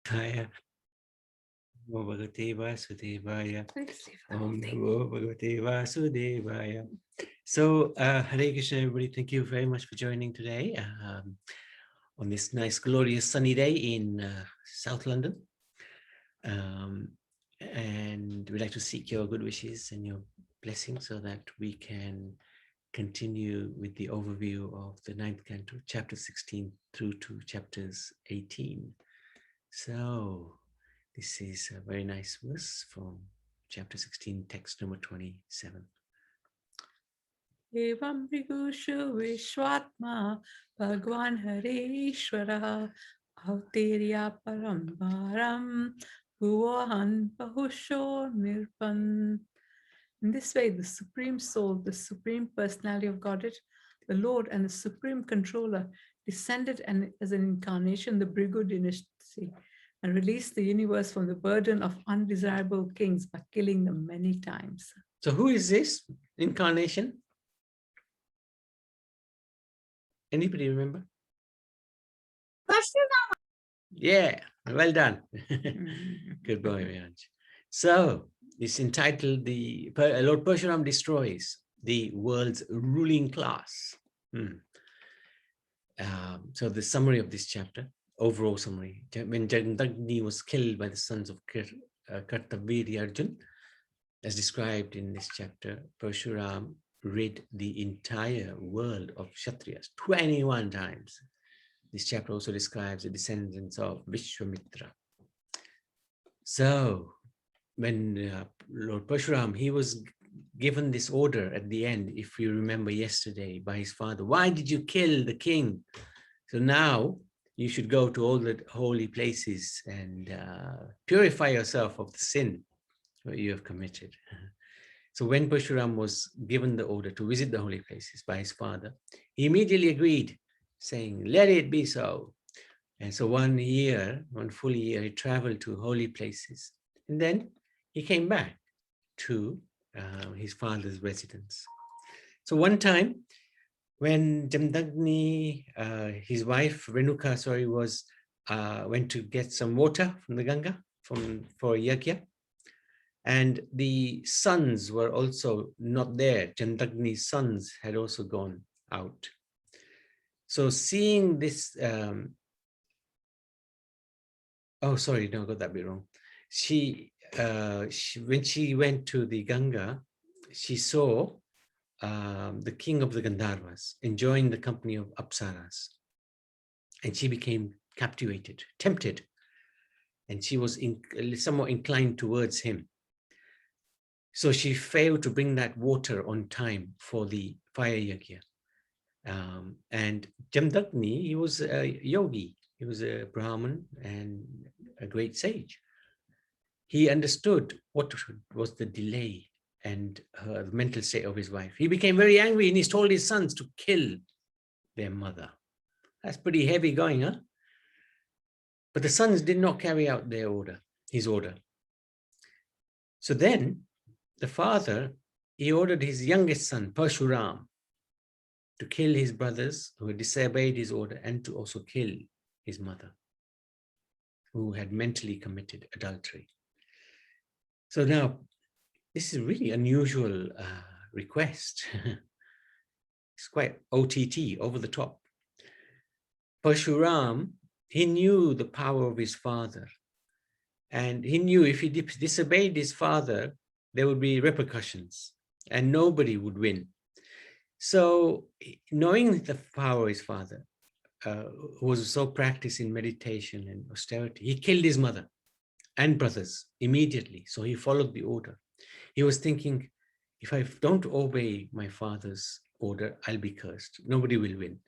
Vasudevaya. Namo Bhagavate Vasudevaya. Om Namo Bhagavate Vasudevaya. So, Hare Krishna, everybody. Thank you very much for joining today on this nice, glorious, sunny day in South London. And we'd like to seek your good wishes and your blessings so that we can continue with the overview of the 9th Canto, chapter 16 through to chapters 18. So, this is a very nice verse from chapter 16, text number 27. Evam Brigushu Vishwatma Bhagwan Harishwara Avtirya Parambaram Bhuvahan Bahusho Nirpan. In this way, the Supreme Soul, the Supreme Personality of Godhead, the Lord and the Supreme Controller descended as an incarnation, the Bhrigu dynasty, and released the universe from the burden of undesirable kings by killing them many times. So who is this incarnation? Anybody remember? Yeah, well done. Good boy, Viraj. So it's entitled Lord Parshuram Destroys the World's Ruling Class. So the summary of this chapter, overall summary, when Jagdagni was killed by the sons of Kartaviri Arjun, as described in this chapter, Parshuram rid the entire world of Kshatriyas 21 times. This chapter also describes the descendants of Vishwamitra. So when Lord Parshuram, he was given this order at the end, if you remember yesterday, by his father, why did you kill the king? So now you should go to all the holy places and purify yourself of the sin that you have committed. So when Parshuram was given the order to visit the holy places by his father, he immediately agreed, saying, let it be so. And so 1 year, 1 full year, he traveled to holy places. And then he came back to his father's residence. So one time when Jamdagni, his wife Renuka, went to get some water from the Ganga for Yajna, and the sons were also not there. Jamdagni's sons had also gone out. So seeing this, oh, sorry, no, I got that bit wrong. When she went to the Ganga, she saw the king of the Gandharvas enjoying the company of Apsaras. And she became captivated, tempted. And she was somewhat inclined towards him. So she failed to bring that water on time for the fire yajna. And Jamdagni, he was a yogi. He was a Brahmin and a great sage. He understood what was the delay and the mental state of his wife. He became very angry and he told his sons to kill their mother. That's pretty heavy going, huh? But the sons did not carry out his order. So then the father, he ordered his youngest son, Parshuram, to kill his brothers who had disobeyed his order and to also kill his mother, who had mentally committed adultery. So now, this is a really unusual request. It's quite OTT, over the top. Parshuram, he knew the power of his father. And he knew if he disobeyed his father, there would be repercussions and nobody would win. So knowing the power of his father, who was so practiced in meditation and austerity, he killed his mother and brothers immediately. So he followed the order. He was thinking, if I don't obey my father's order, I'll be cursed. Nobody will win.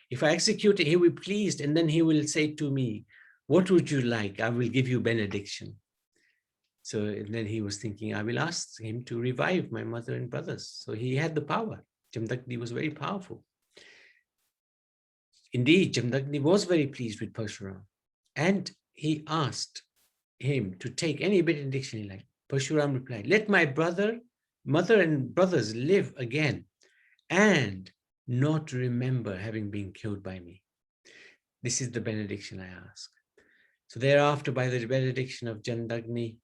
If I execute it, he will be pleased. And then he will say to me, what would you like? I will give you benediction. So then he was thinking, I will ask him to revive my mother and brothers. So he had the power. Jamdagni was very powerful. Indeed, Jamdagni was very pleased with Parshuram. And he asked him to take any benediction he liked. Parshuram replied, let my mother and brothers live again and not remember having been killed by me. This is the benediction I ask. So thereafter, by the benediction of Jandagni,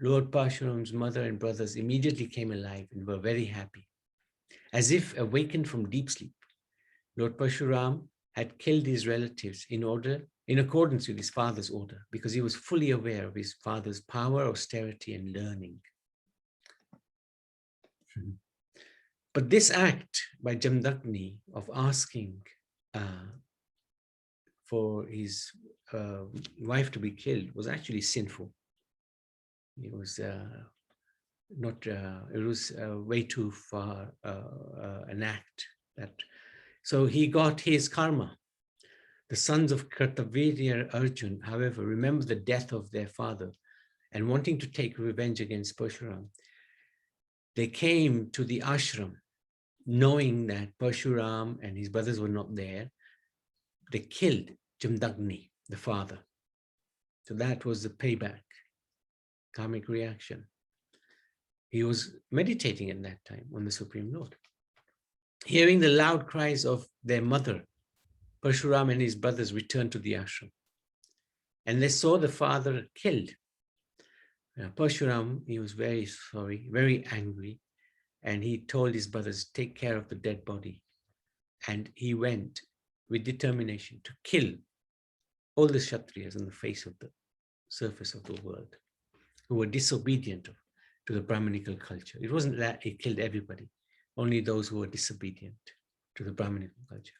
Lord Parshuram's mother and brothers immediately came alive and were very happy. As if awakened from deep sleep, Lord Parshuram had killed his relatives in accordance with his father's order, because he was fully aware of his father's power, austerity, and learning. But this act by Jamdagni of asking for his wife to be killed was actually sinful. It was it was way too far an act. So he got his karma. The sons of Kartavirya Arjun, however, remembered the death of their father, and wanting to take revenge against Parshuram, they came to the ashram, knowing that Parshuram and his brothers were not there. They killed Jamdagni, the father. So that was the payback, karmic reaction. He was meditating at that time on the Supreme Lord. Hearing the loud cries of their mother, Parshuram and his brothers returned to the ashram, and they saw the father killed. Parshuram, he was very sorry, very angry, and he told his brothers, take care of the dead body. And he went with determination to kill all the Kshatriyas on the face of the surface of the world who were disobedient to the Brahminical culture. It wasn't that he killed everybody, only those who were disobedient to the Brahminical culture.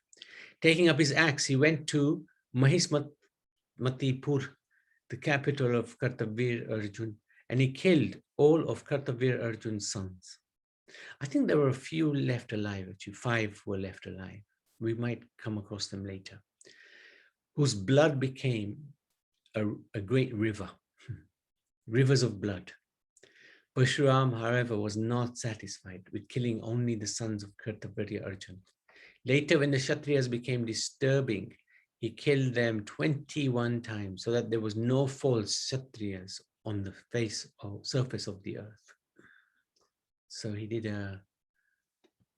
Taking up his axe, he went to Mahismatipur, the capital of Kartavir Arjun, and he killed all of Kartavir Arjun's sons. I think there were a few left alive, actually 5 were left alive. We might come across them later, whose blood became a great river, rivers of blood. Parshuram, however, was not satisfied with killing only the sons of Kartavirya Arjun. Later, when the Kshatriyas became disturbing, he killed them 21 times, so that there was no false Kshatriyas on the surface of the earth. So he did a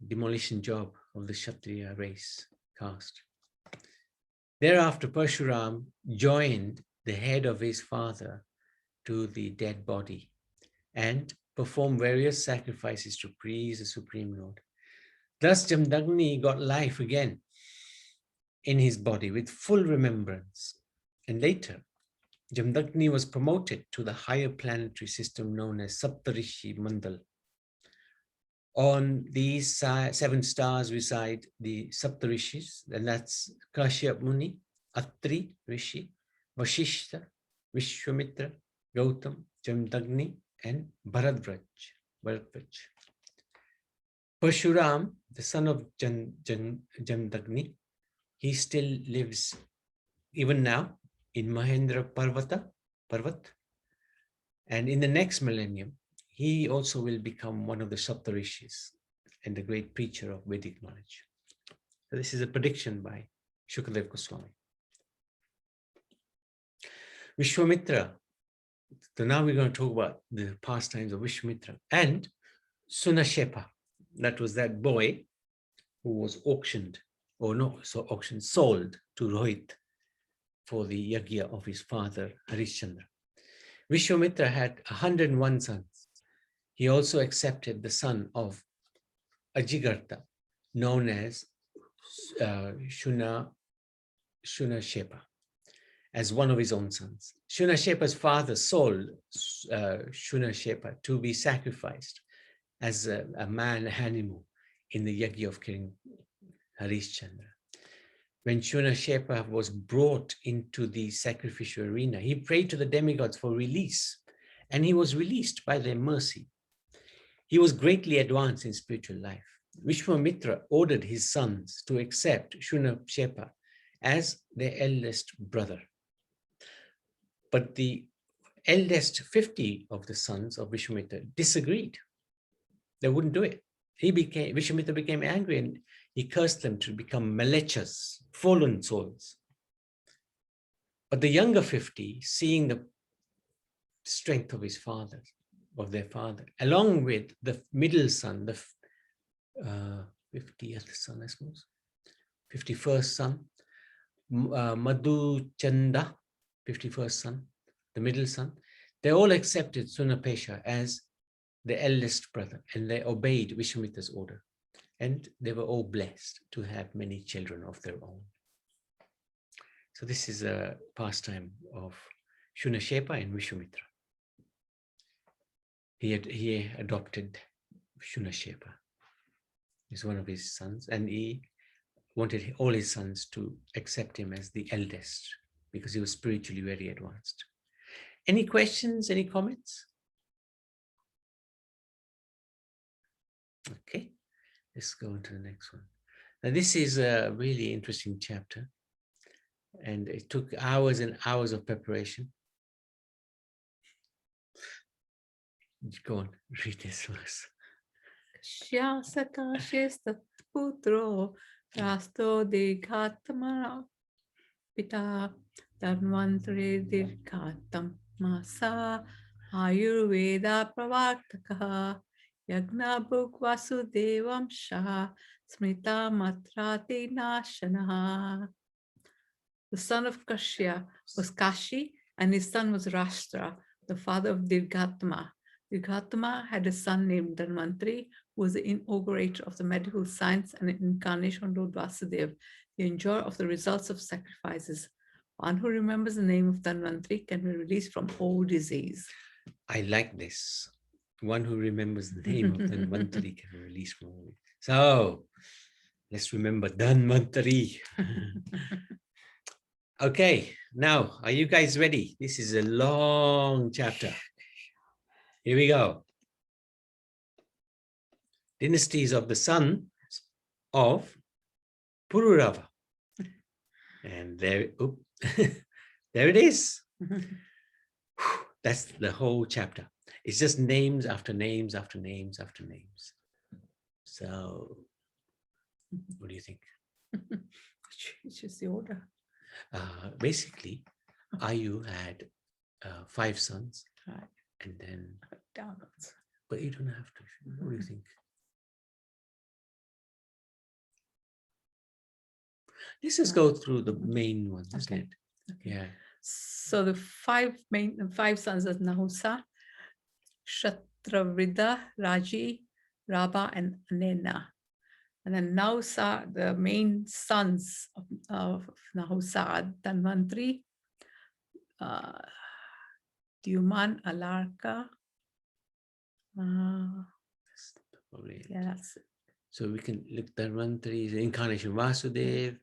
demolition job of the Kshatriya race, caste. Thereafter, Parshuram joined the head of his father to the dead body and performed various sacrifices to please the Supreme Lord. Thus, Jamdagni got life again in his body with full remembrance. And later, Jamdagni was promoted to the higher planetary system known as Saptarishi Mandal. On these 7 stars reside the Saptarishis, and that's Kashyap Muni, Atri Rishi, Vashishta, Vishwamitra, Gautam, Jamdagni, and Bharadvaj. Parshuram, the son of Jamdagni, he still lives even now in Mahendra Parvat, and in the next millennium, he also will become one of the Saptarishis and the great preacher of Vedic knowledge. So this is a prediction by Shukadev Goswami. Vishwamitra. So now we're going to talk about the pastimes of Vishwamitra and Sunashepa. That was that boy who was sold to Rohit for the yagya of his father, Harishchandra. Vishwamitra had 101 sons. He also accepted the son of Ajigartha, known as Shunashepa, as one of his own sons. Shunashepa's father sold Shunashepa to be sacrificed as a man animal in the yagya of King Harishchandra. When Shunashepa was brought into the sacrificial arena, he prayed to the demigods for release, and he was released by their mercy. He was greatly advanced in spiritual life. Vishwamitra ordered his sons to accept Shunashepa as their eldest brother. But the eldest 50 of the sons of Vishwamitra disagreed. They wouldn't do it. Vishwamitra became angry and he cursed them to become malechas, fallen souls. But the younger 50, seeing the strength of their father, along with the middle son, the 50th son, I suppose, 51st son, Madhuchanda, 51st son, the middle son, they all accepted Sunapesha as the eldest brother, and they obeyed Vishwamitra's order. And they were all blessed to have many children of their own. So this is a pastime of Shunashepa and Vishwamitra. He adopted Shunashepa. He's one of his sons, and he wanted all his sons to accept him as the eldest because he was spiritually very advanced. Any questions, any comments? Okay, let's go on to the next one. Now, this is a really interesting chapter, and it took hours and hours of preparation. Go on, read this verse. Shyasakashestat putro rasto dirghatma pita dharmantre dirghatam masa ayurveda pravartaka yagna bhuk vasudevam shah smrita matrati nashana. The son of Kashya was Kashi, and his son was Rashtra, the father of Dirghatma. Dirghatma had a son named Dhanvantri, who was the inaugurator of the medical science and an incarnation of Lord Vasudeva, the enjoyer of the results of sacrifices. One who remembers the name of Dhanvantri can be released from all disease. I like this. One who remembers the name of Dhanvantari can be released from all. So let's remember Dhanvantari. Okay, now, are you guys ready? This is a long chapter. Here we go. Dynasties of the sons of Pururava. And there, there it is. That's the whole chapter. It's just names after names after names after names. So, what do you think? It's just the order. Basically, Ayu had 5 sons, Right. and then Downwards. but you don't have to. What do you think? Let's just go through the main ones, isn't it? Okay. Yeah. So the five sons of Nahusa, Kshatravrida, Raji, Rabha, and Anena. And then Nahusa, the main sons of Nahusa are Dhanvantri, Dyuman, Alarka. That's probably it. Yeah, that's it. So we can look Dhanvantari, the incarnation Vasudeva.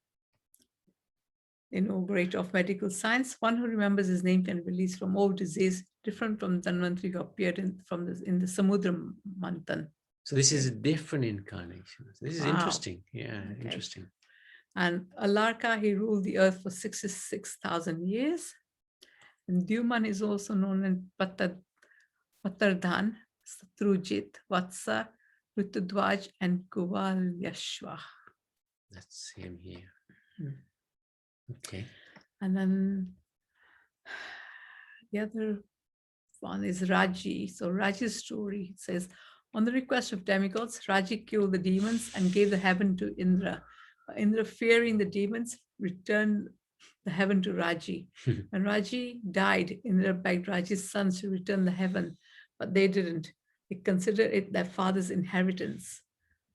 Inaugurator of medical science. One who remembers his name can be released from all disease, different from Dhanvantri who appeared in the Samudra Manthan. So this is a different incarnation. This is Wow. Interesting. Yeah, Okay. Interesting. And Alarka, he ruled the earth for 66,000 years. And Dyuman is also known as Patardhan, Satrujit, Vatsa, Ritudwaj, and Kuvalyashva. That's him here. Okay. And then the other one is Raji. So Raji's story says, on the request of demigods, Raji killed the demons and gave the heaven to Indra. Indra, fearing the demons, returned the heaven to Raji. When Raji died, Indra begged Raji's sons to return the heaven, but they didn't. They considered it their father's inheritance.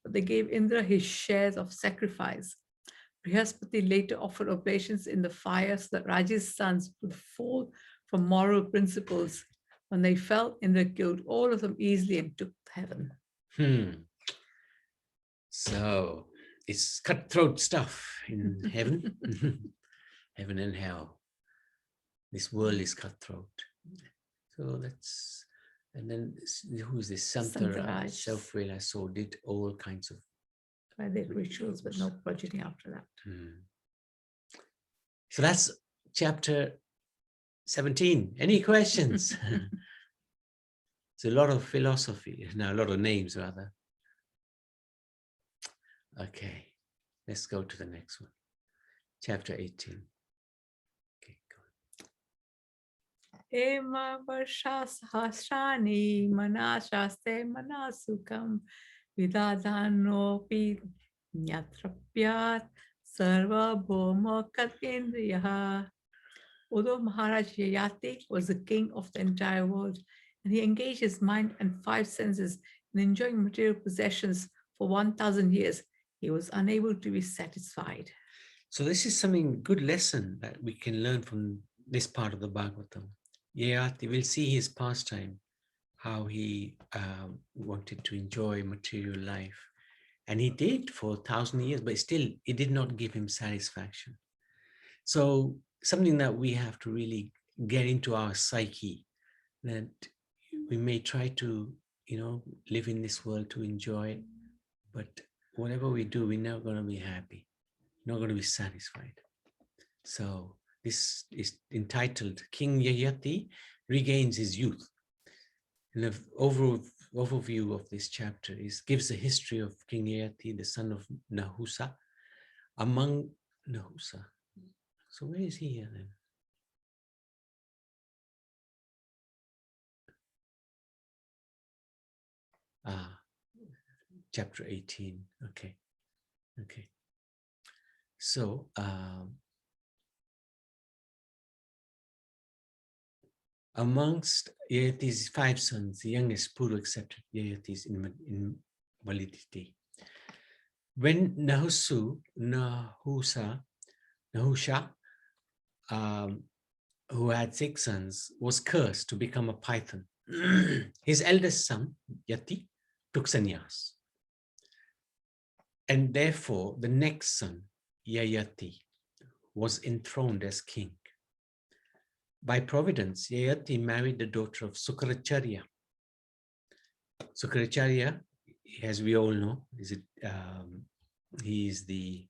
But they gave Indra his shares of sacrifice. Brihaspati later offered oblations in the fire so that Raji's sons would fall from moral principles. When they fell, Indra killed all of them easily and took heaven. So it's cutthroat stuff in heaven. Heaven and hell. This world is cutthroat. So that's, and then who is this? Santaraj, self-realized soul, did all kinds of I did rituals, but no progeny after that. So that's chapter 17. Any questions? It's a lot of philosophy, now a lot of names rather. Okay, let's go to the next one. Chapter 18. Okay, go. Ema varsha sahasrani manashaste manasukam vidadanopi nyatrapyat sarva bhoma katendriyaha. Although Maharaj Yayati was the king of the entire world, and he engaged his mind and five senses in enjoying material possessions for 1,000 years, he was unable to be satisfied. So this is something good lesson that we can learn from this part of the Bhagavatam. Yayati, we'll see his pastime, how he wanted to enjoy material life. And he did for 1,000 years, but still it did not give him satisfaction. So something that we have to really get into our psyche, that we may try to, live in this world to enjoy it, but whatever we do, we're not going to be happy, not going to be satisfied. So this is entitled King Yayati Regains His Youth. And the overview of this chapter gives the history of King Yayati, the son of Nahusa, among Nahusa. So where is he here then? Chapter 18. Okay. So amongst Yayati's 5 sons, the youngest Puru accepted Yayati's invalidity. When Nahusha, who had 6 sons, was cursed to become a python, his eldest son, Yati, took sannyas. And therefore, the next son, Yayati, was enthroned as king. By providence, Yayati married the daughter of Sukracharya. Sukracharya, as we all know, he is the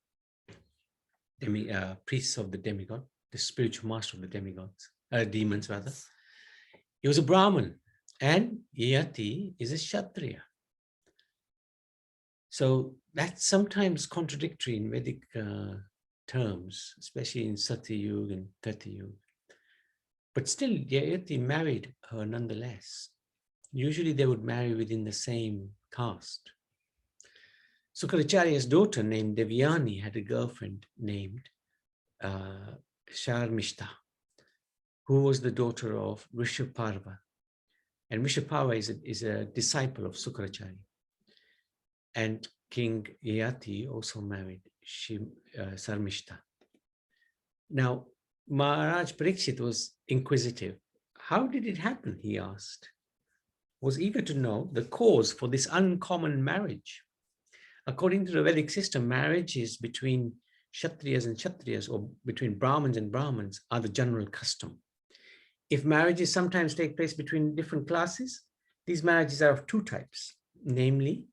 priest of the demigod, the spiritual master of the demons rather. He was a Brahmin, and Yayati is a Kshatriya. So that's sometimes contradictory in Vedic terms, especially in Satya Yuga and Treta Yuga. But still, Yayati married her nonetheless. Usually they would marry within the same caste. Sukracharya's daughter named Devyani had a girlfriend named Sharmishta, who was the daughter of Rishabharva. And Rishabharva is a disciple of Sukracharya. And King Yayati also married Sarmishta. Now, Maharaj Parikshit was inquisitive. How did it happen, he asked. Was eager to know the cause for this uncommon marriage. According to the Vedic system, marriages between Kshatriyas and Kshatriyas, or between Brahmins and Brahmins, are the general custom. If marriages sometimes take place between different classes, these marriages are of 2 types, namely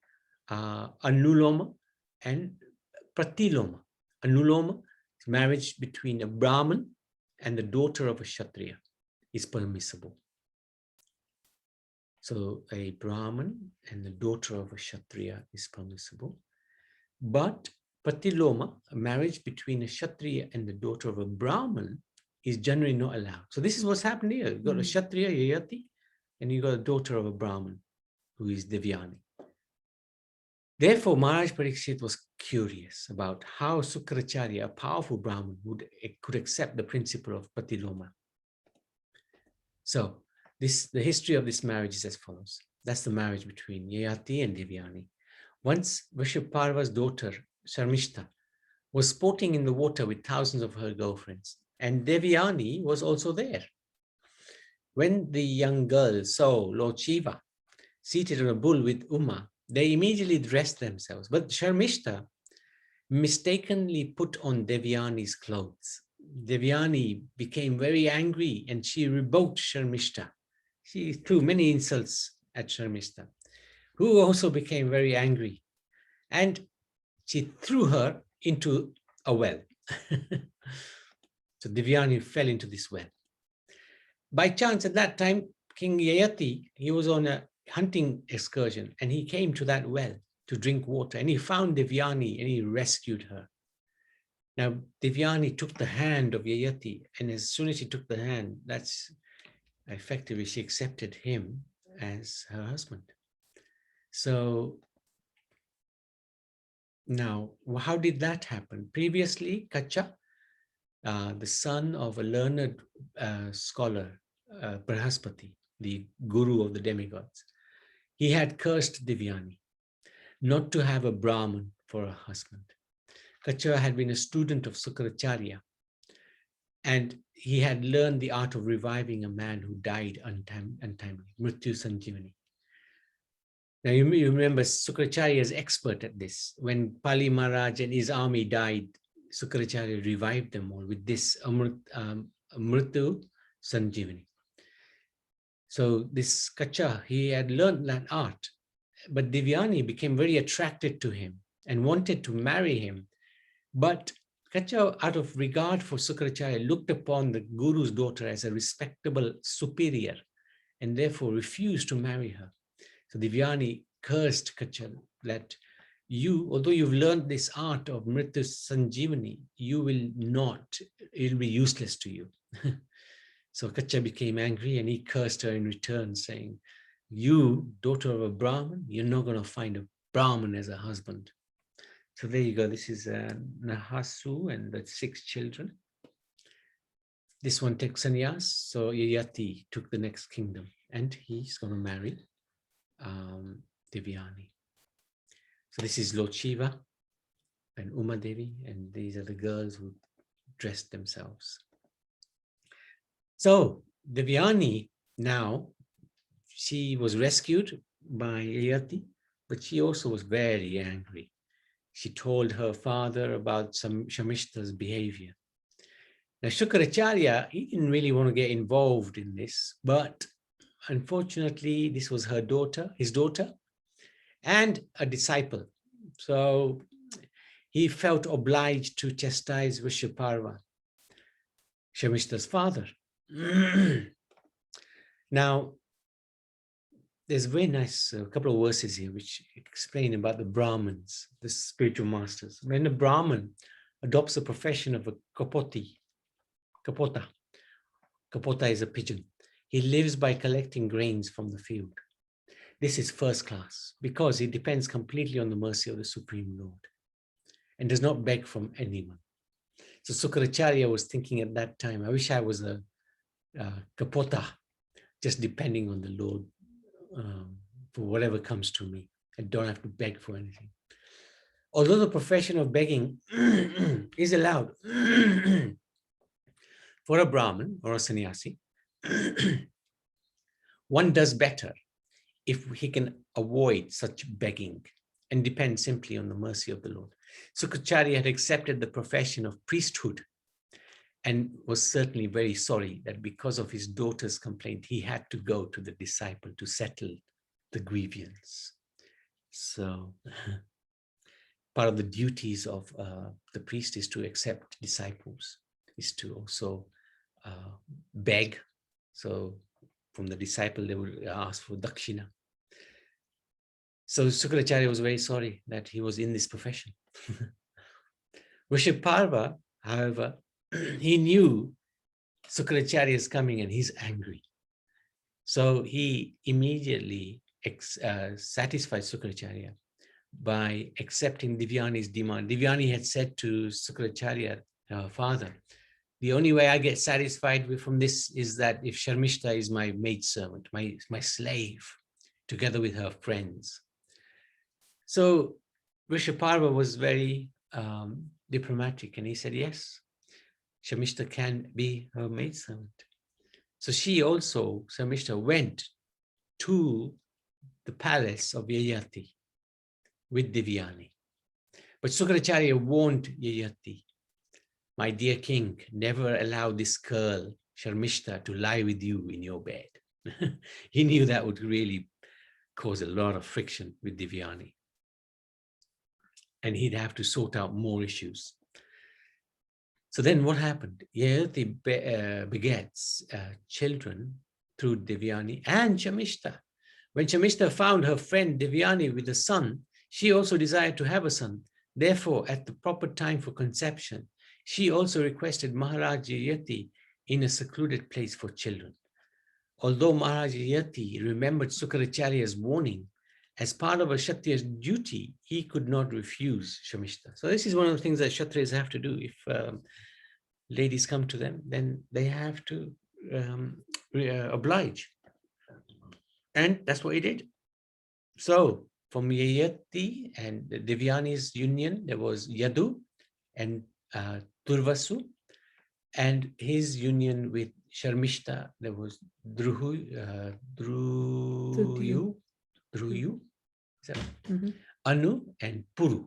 Anuloma and Pratiloma. Anuloma is marriage between a Brahmin and the daughter of a Kshatriya is permissible. So a Brahmin and the daughter of a Kshatriya is permissible. But Pratiloma, a marriage between a Kshatriya and the daughter of a Brahmin, is generally not allowed. So this is what's happened here. You've got a Kshatriya, Yayati, and you've got a daughter of a Brahmin, who is Devyani. Therefore, Maharaj Parikshit was curious about how Sukracharya, a powerful Brahmin, could accept the principle of Pratiloma. So the history of this marriage is as follows. That's the marriage between Yayati and Devyani. Once Rishabharva's daughter, Sharmishta, was sporting in the water with thousands of her girlfriends, and Devyani was also there. When the young girls saw Lord Shiva seated on a bull with Uma, they immediately dressed themselves. But Sharmishta mistakenly put on Devyani's clothes. Devyani became very angry and she rebuked Sharmishta. She threw many insults at Sharmishta, who also became very angry. And she threw her into a well. So Devyani fell into this well. By chance, at that time, King Yayati, he was on a hunting excursion and he came to that well to drink water and he found Devyani and he rescued her. Now, Devyani took the hand of Yayati, and as soon as she took the hand, that's effectively she accepted him as her husband. So now, how did that happen? Previously, Kacha, the son of a learned scholar, Brahaspati, the guru of the demigods. He had cursed Devyani not to have a Brahman for a husband. Kacha had been a student of Sukracharya, and he had learned the art of reviving a man who died untimely, Mrityu Sanjivani. Now you remember Sukracharya is expert at this. When Pali Maharaj and his army died, Sukracharya revived them all with this Mrityu Sanjivani. So this Kacha, he had learned that art, but Devyani became very attracted to him and wanted to marry him. But Kacha, out of regard for Sukracharya, looked upon the guru's daughter as a respectable superior and therefore refused to marry her. So Devyani cursed Kacha that you, although you've learned this art of Mrityu Sanjivani, you will not, it will be useless to you. So Kacha became angry and he cursed her in return, saying, you, daughter of a Brahmin, you're not going to find a Brahmin as a husband. So there you go. This is Nahasu and the 6 children. This one takes sannyas. So Yayati took the next kingdom and he's going to marry Devyani. So this is Lord Shiva and Uma Devi, and these are the girls who dressed themselves. So Devyani now, she was rescued by Yayati, but she also was very angry. She told her father about some Shamishta's behavior. Now Shukracharya, he didn't really want to get involved in this, but unfortunately this was her daughter, his daughter, and a disciple. So he felt obliged to chastise Vishwaparva, Shamishta's father. Now, there's a very nice couple of verses here which explain about the Brahmins, the spiritual masters. When a Brahmin adopts the profession of a kapota is a pigeon, he lives by collecting grains from the field. This is first class because he depends completely on the mercy of the Supreme Lord and does not beg from anyone. So Sukracharya was thinking at that time, I wish I was a kapota, just depending on the Lord for whatever comes to me. I don't have to beg for anything. Although the profession of begging is allowed for a Brahmin or a sannyasi, one does better if he can avoid such begging and depend simply on the mercy of the Lord. Sukracharya had accepted the profession of priesthood and was certainly very sorry that because of his daughter's complaint, he had to go to the disciple to settle the grievance. So part of the duties of the priest is to accept disciples, is to also beg. So from the disciple, they would ask for dakshina. So Sukracharya was very sorry that he was in this profession. Vishwaparva, however, he knew Sukracharya is coming and he's angry. So he immediately satisfied Sukracharya by accepting Devyani's demand. Devyani had said to Sukracharya, her father, the only way I get satisfied from this is that if Sharmishta is my maidservant, my slave, together with her friends. So Vishwaparva was very diplomatic and he said, yes, Shamishta can be her maidservant. So she also, Shamishta, went to the palace of Yayati with Devyani. But Sukracharya warned Yayati, my dear king, never allow this girl, Sharmishta, to lie with you in your bed. He knew that would really cause a lot of friction with Devyani. And he'd have to sort out more issues. So then what happened? Yayati begets children through Devyani and Shamishta. When Shamishta found her friend Devyani with a son, she also desired to have a son. Therefore, at the proper time for conception, she also requested Maharaj Yayati in a secluded place for children. Although Maharaj Yayati remembered Sukracharya's warning, as part of a Kshatriya's duty, he could not refuse Shamishta. So this is one of the things that Kshatriyas have to do. If ladies come to them, then they have to oblige. And that's what he did. So from Yayati and Devyani's union, there was Yadu and Turvasu, and his union with Sharmishta, there was Druyu, is that right? Anu and Puru.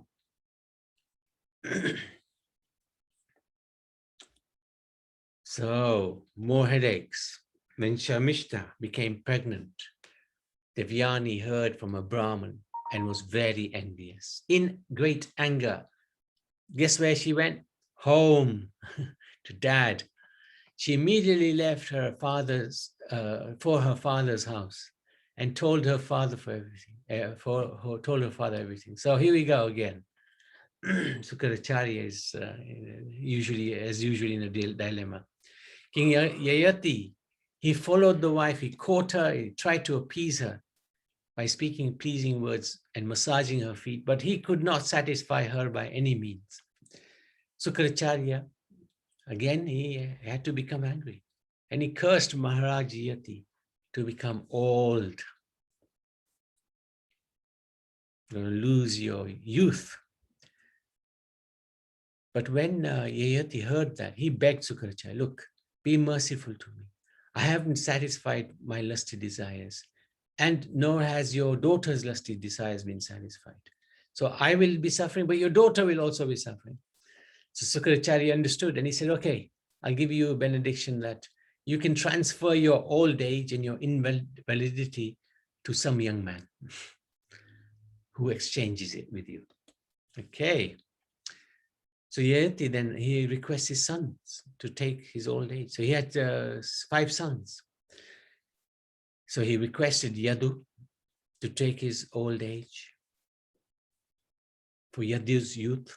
So more headaches. When Sharmishta became pregnant, Devyani heard from a Brahmin and was very envious. In great anger, guess where she went? Home to dad. She immediately left her father's for her father's house and told her father for everything. Told her father everything. So here we go again. Sukaracharya is usually in a dilemma. King Yayati, he followed the wife. He caught her. He tried to appease her by speaking pleasing words and massaging her feet, but he could not satisfy her by any means. Sukaracharya, again, he had to become angry. And he cursed Maharaj Yayati to become old. You're going to lose your youth. But when Yayati heard that, he begged Sukaracharya, look, be merciful to me. I haven't satisfied my lusty desires, and nor has your daughter's lusty desires been satisfied. So I will be suffering, but your daughter will also be suffering. So Sukaracharya understood, and he said, okay, I'll give you a benediction that you can transfer your old age and your invalidity to some young man who exchanges it with you. Okay. So Yayati then, he requests his sons to take his old age. So he had 5 sons. So he requested Yadu to take his old age for Yadu's youth.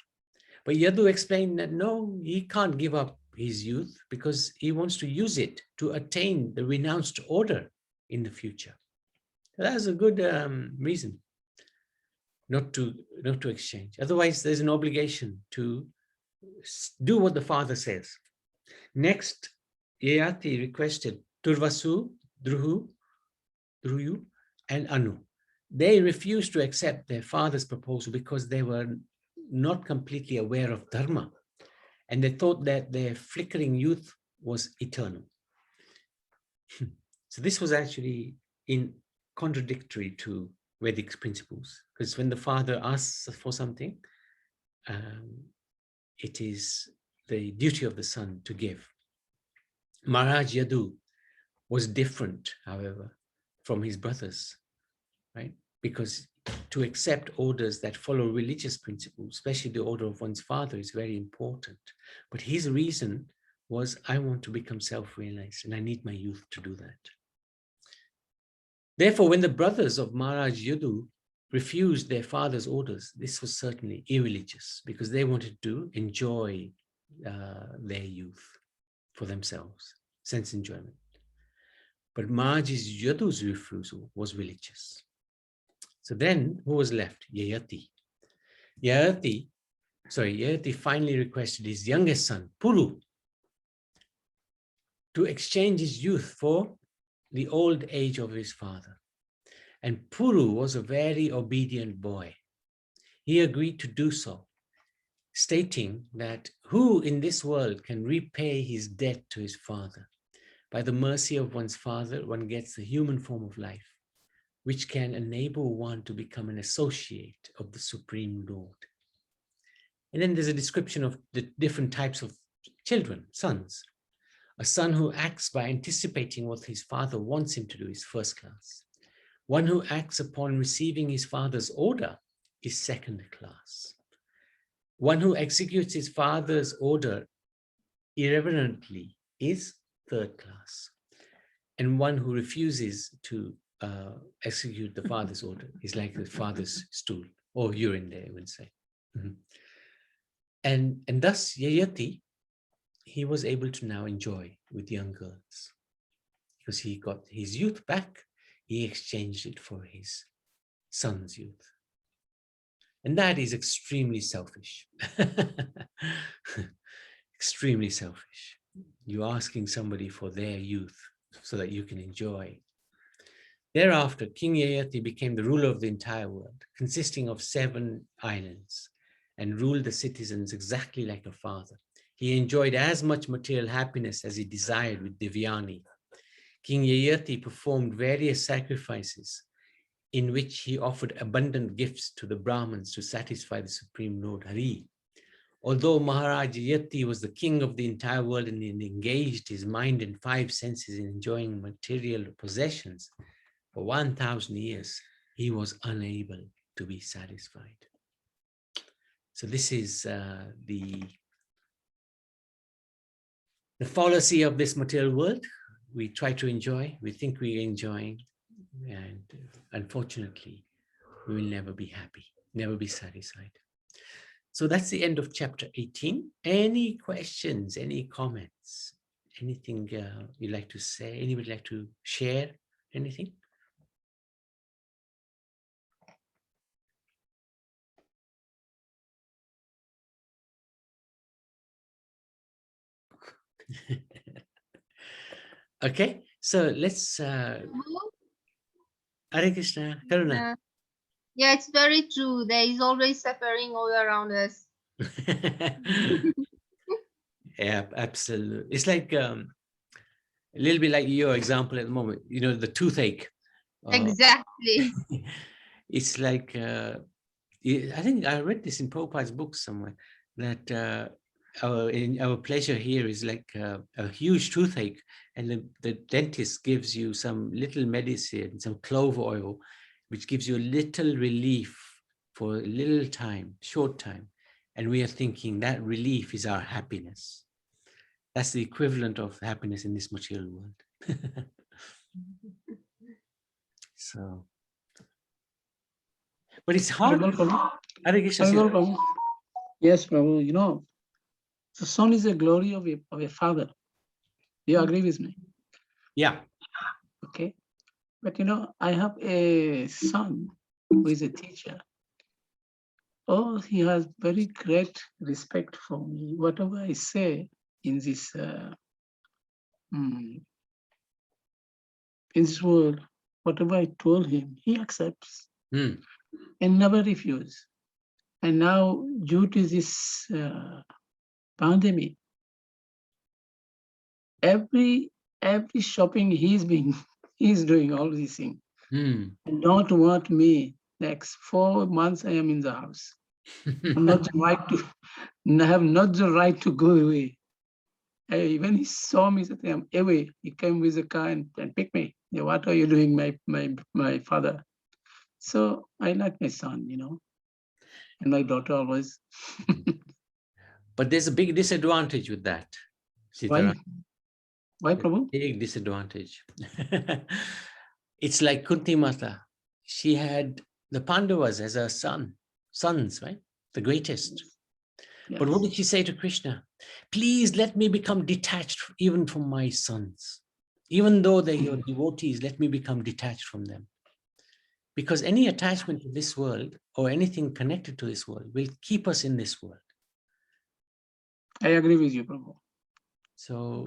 But Yadu explained that no, he can't give up his youth because he wants to use it to attain the renounced order in the future. So that's a good reason not to exchange. Otherwise, there's an obligation to do what the father says. Next, Yayati requested Turvasu, Druyu, and Anu. They refused to accept their father's proposal because they were not completely aware of Dharma, and they thought that their flickering youth was eternal. So this was actually contradictory to Vedic principles, because when the father asks for something, it is the duty of the son to give. Maharaj Yadu was different, however, from his brothers, right? Because to accept orders that follow religious principles, especially the order of one's father, is very important. But his reason was, I want to become self-realized and I need my youth to do that. Therefore, when the brothers of Maharaj Yadu refused their father's orders, this was certainly irreligious because they wanted to enjoy their youth for themselves, sense enjoyment. But Maharaj Yadu's refusal was religious. So then who was left? Yayati. Yayati finally requested his youngest son, Puru, to exchange his youth for the old age of his father. And Puru was a very obedient boy. He agreed to do so, stating that who in this world can repay his debt to his father? By the mercy of one's father, one gets the human form of life, which can enable one to become an associate of the Supreme Lord. And then there's a description of the different types of children, sons. A son who acts by anticipating what his father wants him to do is first class. One who acts upon receiving his father's order is second class. One who executes his father's order irreverently is third class. And one who refuses to execute the father's order is like the father's stool or urine, they would say. Mm-hmm. And thus Yayati, he was able to now enjoy with young girls because he got his youth back. He exchanged it for his son's youth. And that is extremely selfish. extremely selfish. You're asking somebody for their youth so that you can enjoy. Thereafter, King Yayati became the ruler of the entire world, consisting of 7 islands, and ruled the citizens exactly like a father. He enjoyed as much material happiness as he desired with Devyani. King Yayati performed various sacrifices in which he offered abundant gifts to the Brahmins to satisfy the Supreme Lord Hari. Although Maharaj Yati was the king of the entire world and he engaged his mind and 5 senses in enjoying material possessions, for 1,000 years, he was unable to be satisfied. So this is the fallacy of this material world. We try to enjoy, we think we're enjoying, and unfortunately, we will never be happy, never be satisfied. So that's the end of chapter 18. Any questions, any comments, anything you'd like to say? Anybody like to share anything? Okay, so let's Hare Krishna, Karuna. Yeah, it's very true. There is always suffering all around us. Yeah, absolutely. It's like a little bit like your example at the moment, you know, the toothache. Exactly. It's like, I think I read this in Prabhupada's book somewhere, that our pleasure here is like a huge toothache, and the dentist gives you some little medicine, some clove oil, which gives you a little relief for a little time, short time. And we are thinking that relief is our happiness. That's the equivalent of happiness in this material world. So, but it's hard. Hare Krishna. Yes, Prabhu, you know, the son is a glory of a father. Do you agree with me? Yeah. Okay. But you know, I have a son who is a teacher. Oh, he has very great respect for me. Whatever I say in this world, whatever I told him, he accepts and never refuses. And now, due to this pandemic, every shopping he's doing all these things. And don't want me. Next 4 months I am in the house. I'm not the right to have not the right to go away. When he saw me, he said, I'm away. He came with a car and picked me. Yeah, what are you doing, my father? So I like my son, you know, and my daughter always. But there's a big disadvantage with that. Why? Why, Prabhu? Big disadvantage. It's like Kunti Mata. She had the Pandavas as her sons, right? The greatest. Yes. But what did she say to Krishna? Please let me become detached even from my sons. Even though they're your devotees, let me become detached from them. Because any attachment to this world or anything connected to this world will keep us in this world. I agree with you, Prabhu. So,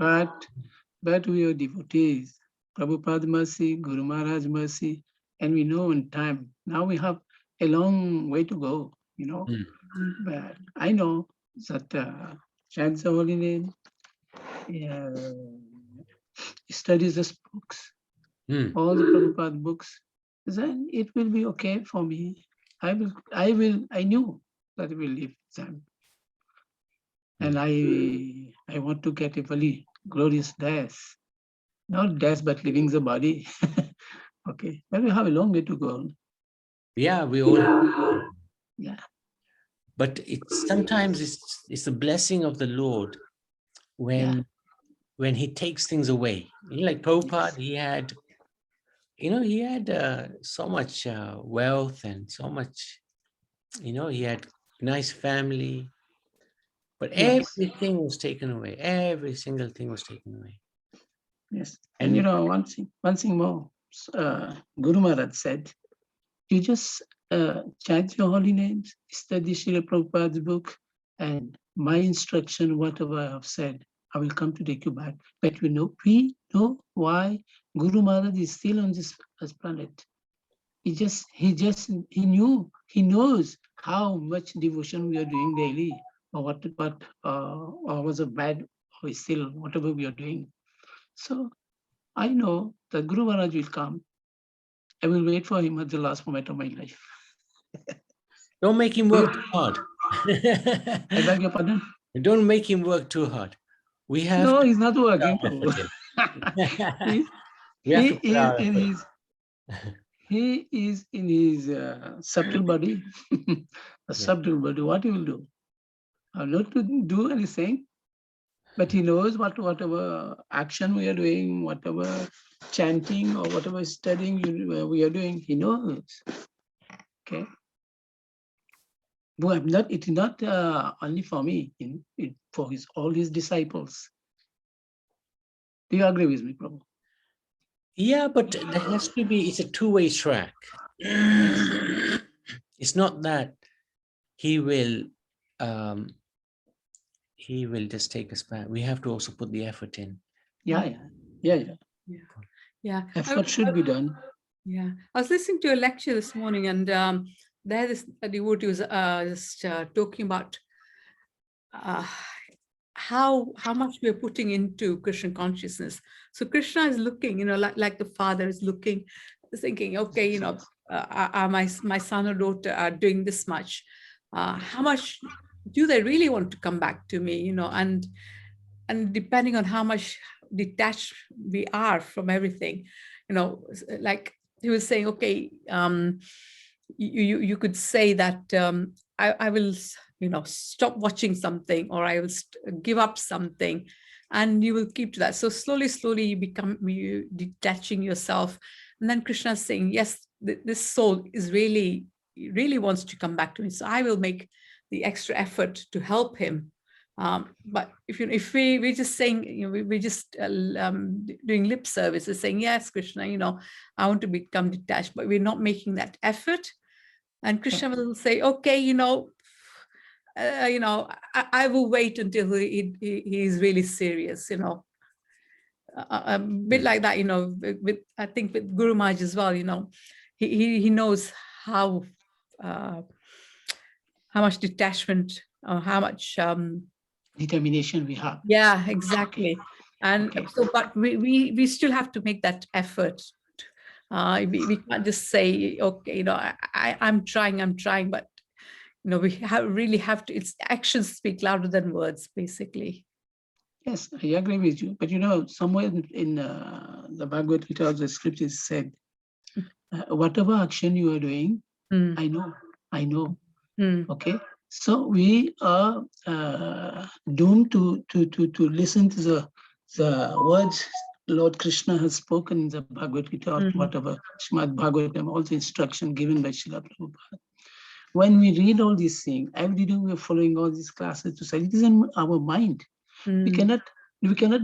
but we are devotees. Prabhupada mercy, Guru Maharaj mercy, and we know in time. Now we have a long way to go, you know. But I know that chant the holy name, studies the books, all the Prabhupada books, then it will be okay for me. I knew that I will live them. And I want to get a very glorious death. Not death, but leaving the body. Okay, but we have a long way to go. Yeah, we all. Yeah. But sometimes it's the blessing of the Lord when he takes things away. Like Prabhupada, he had, he had so much wealth and so much, he had nice family, but everything was taken away. Every single thing was taken away. Yes, and one thing more. Guru Maharaj said, you just chant your holy names, study Srila Prabhupada's book, and my instruction, whatever I have said, I will come to take you back. But we know why Guru Maharaj is still on this planet. He knows how much devotion we are doing daily, or or was a bad, or still whatever we are doing. So I know that Guru Maharaj will come. I will wait for him at the last moment of my life. Don't make him work too hard. I beg your pardon? Don't make him work too hard. We have No, to he's not working. He is in his subtle body. A subtle body. What he will do? Not to do anything, but he knows whatever action we are doing, whatever chanting or whatever studying we are doing, he knows. Okay. But it is not only for me, for all his disciples. Do you agree with me, Prabhu? Yeah, but there has to be, it's a two-way track. It's not that he will just take us back. We have to also put the effort in. Yeah. Effort should be done. Yeah, I was listening to a lecture this morning, and there this devotee was just talking about how much we are putting into Krishna consciousness. So Krishna is looking, like the father is looking, thinking, okay, my son or daughter are doing this much. How much do they really want to come back to me? And depending on how much detached we are from everything, like he was saying, okay, you could say that I will, stop watching something, or I will give up something, and you will keep to that. So slowly you detaching yourself. And then Krishna is saying, yes, this soul is really wants to come back to me. So I will make the extra effort to help him. But if we're just saying, we're just doing lip service, saying, yes, Krishna, I want to become detached, but we're not making that effort. And Krishna will say, okay, I will wait until he is really serious, a bit like that, I think with Guru Maharaj as well, he knows how much detachment, or how much determination we have. Yeah, exactly. And so, but we still have to make that effort. We can't just say, okay, I'm trying, but we really have to. It's actions speak louder than words, basically. Yes, I agree with you. But somewhere in the Bhagavad Gita, the script is said, whatever action you are doing, I know. Okay. So we are doomed to listen to the words Lord Krishna has spoken in the Bhagavad Gita, or whatever, Srimad Bhagavatam, all the instruction given by Srila Prabhupada. When we read all these things, every day we are following all these classes to say it is in our mind. We cannot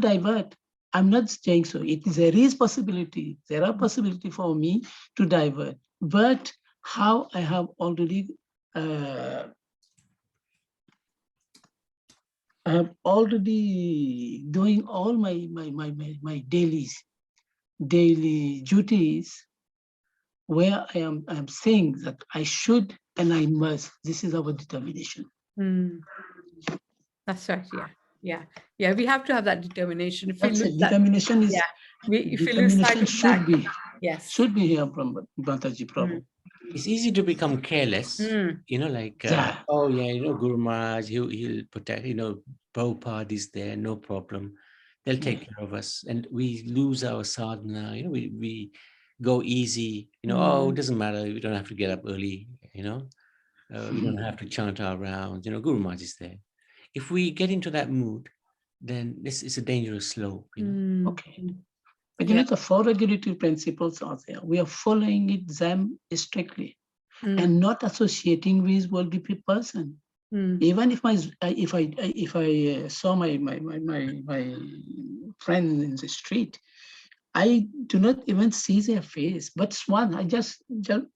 divert. I'm not saying so. There is possibility. There are possibility for me to divert. But how I have already doing all my daily duties, where I am saying that I should and I must. This is our determination. That's right. Yeah. We have to have that determination. If determination is. Determination should be. Yes. Should be here from Bhataji Prabhu. It's easy to become careless, like, Guru Maharaj, he'll protect, Prabhupada is there, no problem. They'll take care of us. And we lose our sadhana, we go easy, it doesn't matter, we don't have to get up early, we don't have to chant our rounds, Guru Maharaj is there. If we get into that mood, then this is a dangerous slope, Okay. But the four regulative principles are there. We are following them strictly and not associating with worldly person. Even if I saw my friend in the street, I do not even see their face. But swan, I just tell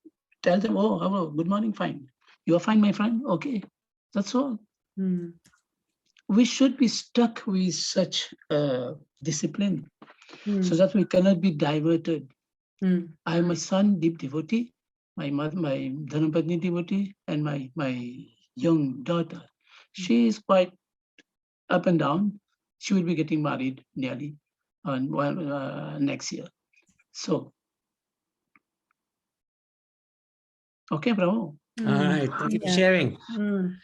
them, oh, hello, good morning, fine. You are fine, my friend? Okay. That's all. we should be stuck with such discipline so that we cannot be diverted. I am my son, deep devotee, my mother, my Dhanapatni devotee, and my young daughter. She is quite up and down. She will be getting married nearly next year. So, okay, Prabhu. All right. Thank you for sharing.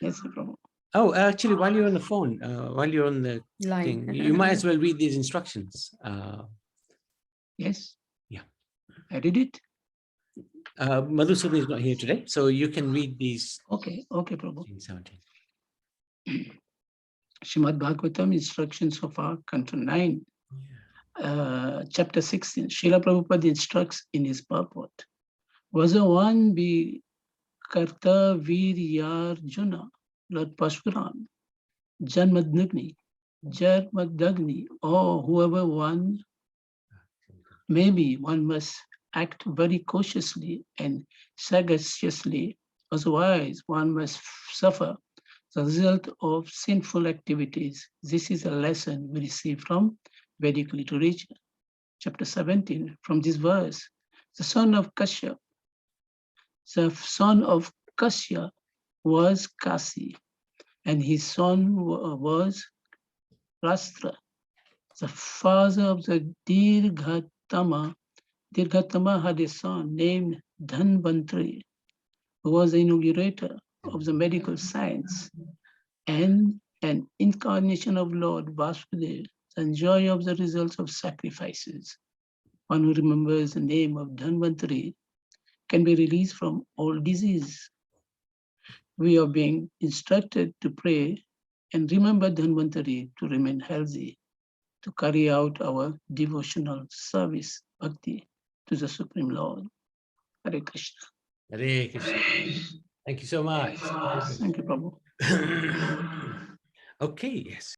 Yes, Prabhu. Oh, actually, while you're on the phone, while you're on the thing, you might as well read these instructions. Yes. Yeah. I did it. Madhusudan is not here today, so you can read these. Okay, Prabhu. 17. Srimad Bhagavatam, instructions of our Canto 9, chapter 16. Srila Prabhupada instructs in his purport. Vasavan be karta viryarjuna Lord Pashpuram, Janmadagni, or whoever one may be, one must act very cautiously and sagaciously, otherwise one must suffer the result of sinful activities. This is a lesson we receive from Vedic literature. Chapter 17, from this verse, the son of Kashyap was Kasi, and his son was Rastra. The father of the Dirghatama had a son named Dhanvantari, who was the inaugurator of the medical science and an incarnation of Lord Vasudeva, the enjoyer of the results of sacrifices. One who remembers the name of Dhanvantari can be released from all disease. We are being instructed to pray and remember Dhanvantari to remain healthy, to carry out our devotional service, bhakti, to the Supreme Lord. Hare Krishna. Hare Krishna. Thank you so much. Thank you, Prabhu. Okay, yes.